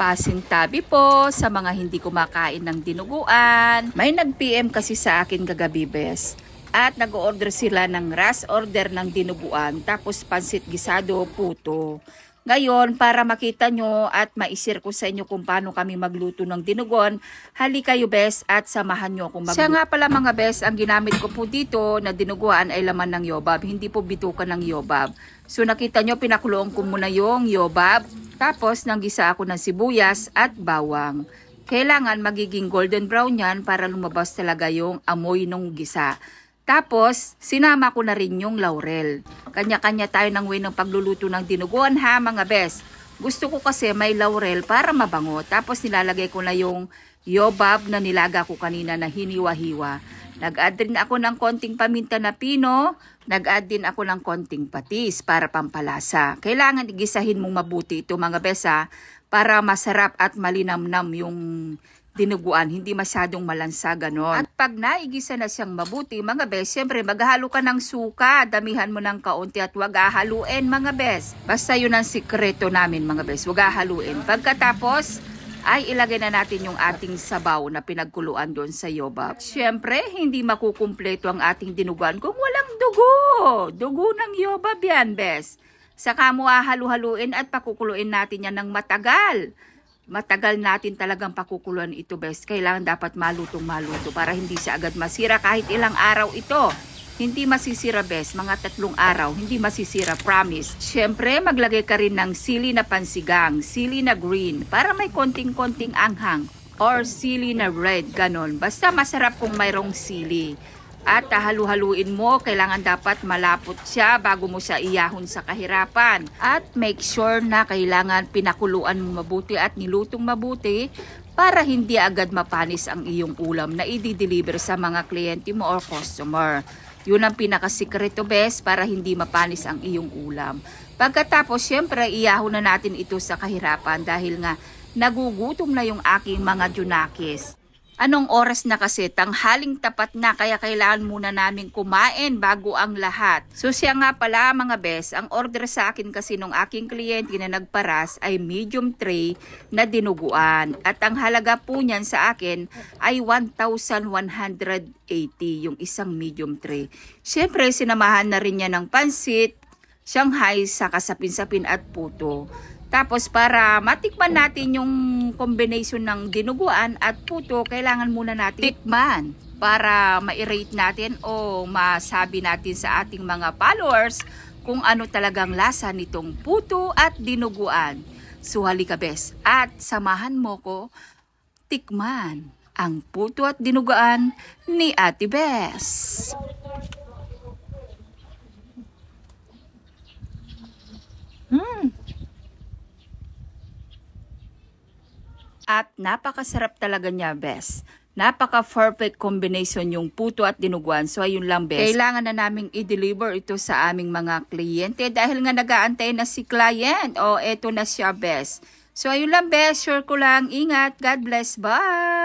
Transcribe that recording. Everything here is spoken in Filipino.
Pasintabi po sa mga hindi kumakain ng dinuguan. May nag-PM kasi sa akin kagabi, bes. At nag-order sila ng rush order ng dinuguan, tapos pansit gisado, puto. Ngayon, para makita nyo at ma-share ko sa inyo kung paano kami magluto ng dinuguan, hali kayo, bes, at samahan nyo akong magluto. Siya nga pala mga bes, ang ginamit ko po dito na dinuguan ay laman ng yobab, hindi po bitukan ng yobab. So nakita nyo, pinakuloon ko muna yung yobab. Tapos, nanggisa ako ng sibuyas at bawang. Kailangan magiging golden brown yan para lumabas talaga yung amoy ng gisa. Tapos, sinama ko na rin yung laurel. Kanya-kanya tayo ng way ng pagluluto ng dinuguan ha mga bes. Gusto ko kasi may laurel para mabango. Tapos nilalagay ko na yung yobab na nilaga ko kanina na hiniwa-hiwa. Nag-add din ako ng konting paminta na pino. Nag-add din ako ng konting patis para pampalasa. Kailangan igisahin mong mabuti ito mga besa para masarap at malinamnam yung dinuguan. Hindi masyadong malansa ganon. At pag naigisa na siyang mabuti mga bes, syempre maghalo ka ng suka. Damihan mo ng kaunti at wag haluin mga bes. Basta yun ang sikreto namin mga bes. Wag haluin. Pagkatapos ay ilagay na natin yung ating sabaw na pinagkuluan doon sa yobab. Siyempre, hindi makukumpleto ang ating dinuguan kung walang dugo. Dugo ng yobab yan, bes. Saka mo halu-haluin at pakukuluin natin yan ng matagal. Matagal natin talagang pakukuluan ito, bes. Kailangan dapat malutong-maluto para hindi siya agad masira kahit ilang araw ito. Hindi masisira, bes. Mga 3 araw, hindi masisira, promise. Siyempre, maglagay ka rin ng sili na pansigang, sili na green, para may konting-konting anghang. Or sili na red, ganon. Basta masarap kung mayroong sili. At halu-haluin mo, kailangan dapat malapot siya bago mo siya iyahon sa kahirapan. At make sure na kailangan pinakuluan mo mabuti at nilutong mabuti para hindi agad mapanis ang iyong ulam na i-deliver sa mga kliyente mo or customer. Yun ang pinakasikreto, bes, para hindi mapanis ang iyong ulam. Pagkatapos, syempre, iyahon na natin ito sa kahirapan dahil nga nagugutom na yung aking mga junakis. Anong oras na kasi? Tanghaling tapat na, kaya kailangan muna namin kumain bago ang lahat. So siya nga pala mga bes, ang order sa akin kasi nung aking kliyente na nagparas ay medium tray na dinuguan. At ang halaga po niyan sa akin ay 1,180 yung isang medium tray. Siyempre sinamahan na rin niya ng pansit, Shanghai, saka sapin-sapin at puto. Tapos para matikman natin yung combination ng dinuguan at puto, kailangan muna natin tikman para ma-rate natin o masabi natin sa ating mga followers kung ano talagang lasa nitong puto at dinuguan. So halika bes at samahan mo ko tikman ang puto at dinuguan ni Ate Bes. At napakasarap talaga niya, bes. Napaka-perfect combination yung puto at dinuguan. So, ayun lang, bes. Kailangan na naming i-deliver ito sa aming mga kliyente dahil nga nag-aantay na si client. O, eto na siya, bes. So, ayun lang, bes. Sure ko lang. Ingat. God bless. Bye!